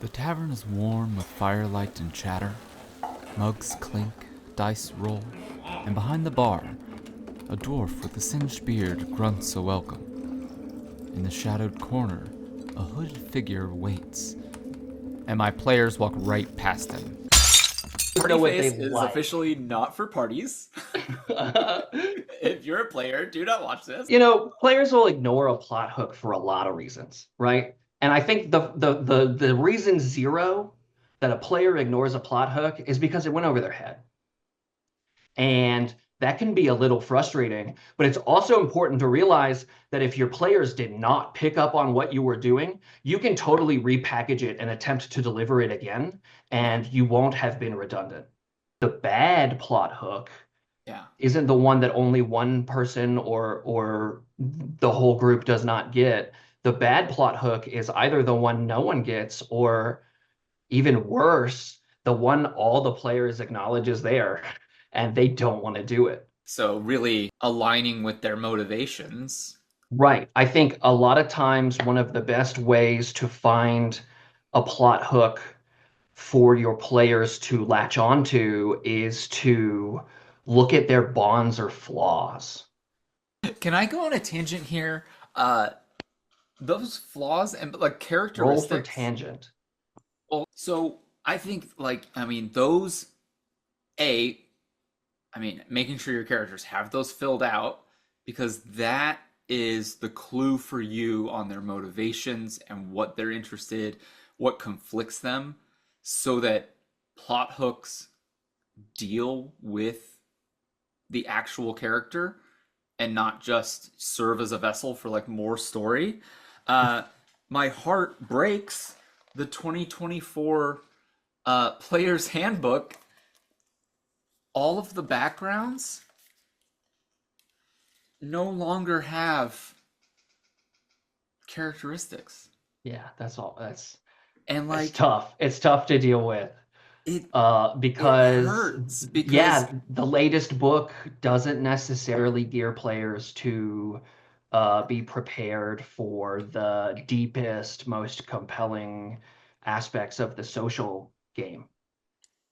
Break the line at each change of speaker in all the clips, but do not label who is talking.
The tavern is warm with firelight and chatter. Mugs clink, dice roll, and behind the bar, a dwarf with a singed beard grunts a welcome. In the shadowed corner, a hooded figure waits, and my players walk right past him.
Know what they
Face is
like.
officially not for parties. If you're a player, do not watch this.
Players will ignore a plot hook for a lot of reasons, right? And I think the reason zero that a player ignores a plot hook is because it went over their head. And that can be a little frustrating, but it's also important to realize that if your players did not pick up on what you were doing, you can totally repackage it and attempt to deliver it again, and you won't have been redundant. The bad plot hook isn't the one that only one person or the whole group does not get. The bad plot hook is either the one no one gets, or even worse, the one all the players acknowledge is there and they don't want to do it.
So really aligning with their motivations.
Right. I think a lot of times one of the best ways to find a plot hook for your players to latch onto is to look at their bonds or flaws.
Can I go on a tangent here? Those flaws and like
Roll
characteristics.
for tangent.
Well, so I think those making sure your characters have those filled out, because that is the clue for you on their motivations and what they're interested, what conflicts them, so that plot hooks deal with the actual character and not just serve as a vessel for like more story. My heart breaks. The 2024 Player's Handbook, all of the backgrounds no longer have characteristics.
Yeah, that's all. That's
like
it's tough. It's tough to deal with.
It
Because
it hurts because
yeah, the latest book doesn't necessarily gear players to be prepared for the deepest, most compelling aspects of the social game,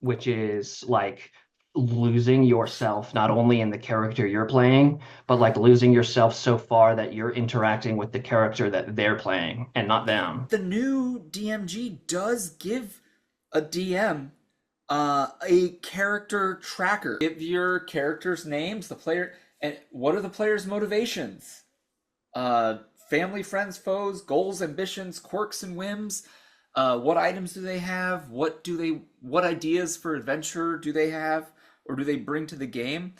which is like losing yourself not only in the character you're playing, but like losing yourself so far that you're interacting with the character that they're playing and not them.
the new DMG does give a DM a character tracker. Give your characters names, the player, and what are the player's motivations? Family, friends, foes, goals, ambitions, quirks, and whims. What items do they have? What ideas for adventure do they have, or do they bring to the game?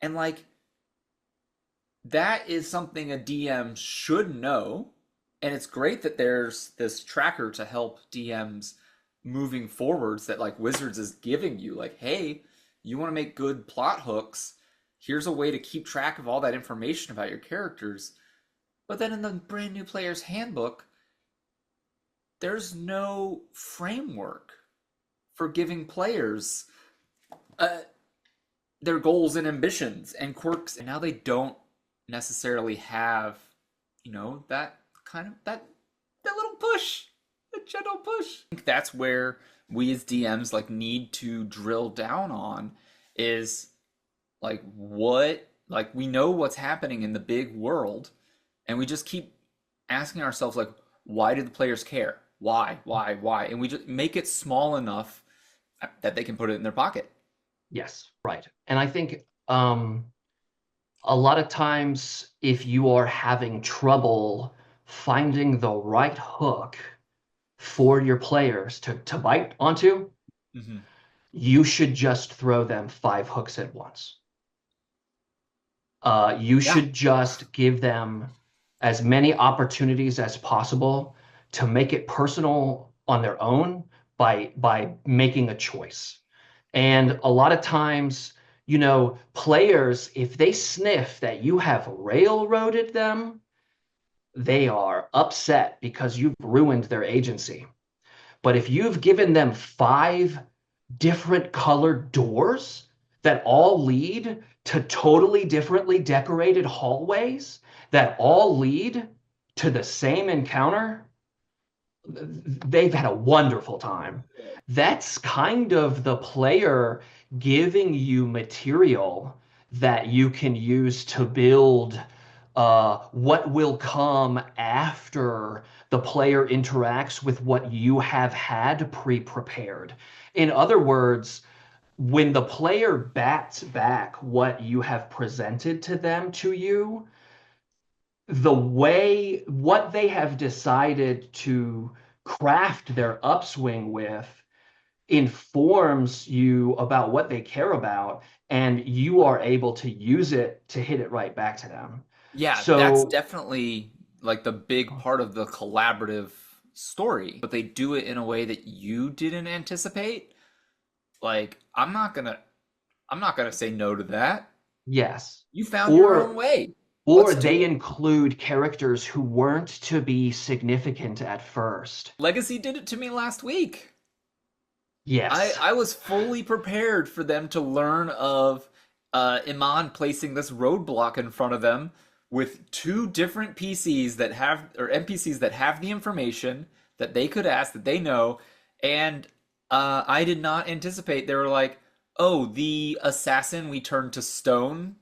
And like that is something a DM should know. And it's great that there's this tracker to help DMs moving forwards, that like Wizards is giving you, like, hey, you want to make good plot hooks, here's a way to keep track of all that information about your characters. But then in the brand new Player's Handbook, there's no framework for giving players their goals and ambitions and quirks, and now they don't necessarily have, that kind of that little push, a gentle push. I think that's where we as DMs like need to drill down on, is like what, like we know what's happening in the big world, and we just keep asking ourselves like, why do the players care? Why? And we just make it small enough that they can put it in their pocket.
Yes, right. And I think a lot of times if you are having trouble finding the right hook for your players to bite onto, you should just throw them 5 hooks at once. You should just give them as many opportunities as possible to make it personal on their own by making a choice. And a lot of times, players, if they sniff that you have railroaded them, they are upset because you've ruined their agency. But if you've given them 5 different colored doors that all lead to totally differently decorated hallways that all lead to the same encounter, they've had a wonderful time. That's kind of the player giving you material that you can use to build what will come after the player interacts with what you have had pre-prepared. In other words, when the player bats back what you have presented to them to you, the way what they have decided to craft their upswing with informs you about what they care about, and you are able to use it to hit it right back to them.
Yeah, that's
So,
definitely like the big part of the collaborative story, but they do it in a way that you didn't anticipate. Like, I'm not gonna say no to that.
yes.
You found your own
Or
way.
or
Let's do
they
it.
include characters who weren't to be significant at first.
Legacy did it to me last week.
Yes.
I was fully prepared for them to learn of Iman placing this roadblock in front of them with two different PCs that have, or NPCs that have the information that they could ask, that they know, and I did not anticipate they were like, oh, the assassin we turned to stone,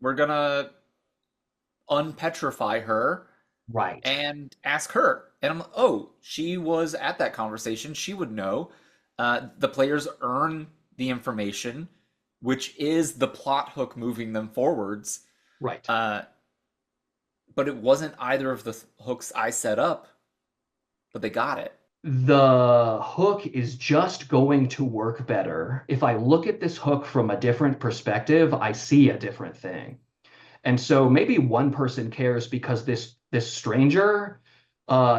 we're gonna unpetrify her
Right.
and ask her. And I'm like, oh, she was at that conversation. She would know. The players earn the information, which is the plot hook moving them forwards.
Right.
Uh, but it wasn't either of the hooks I set up, but they got it.
The hook is just going to work better. If I look at this hook from a different perspective, I see a different thing. And so maybe one person cares because this stranger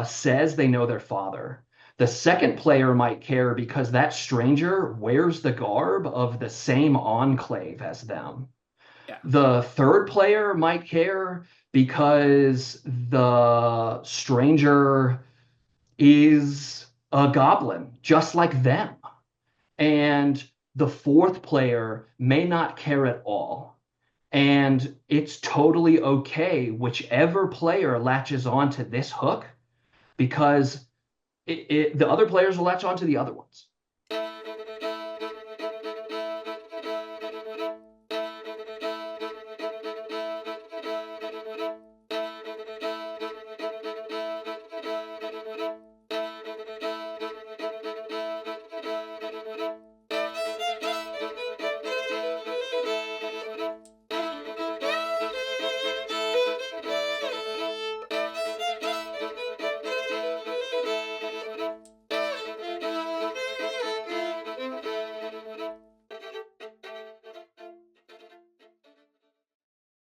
says they know their father. The second player might care because that stranger wears the garb of the same enclave as them.
Yeah.
The third player might care because the stranger is a goblin, just like them. And the fourth player may not care at all. And it's totally okay, whichever player latches onto this hook, because the other players will latch onto the other ones.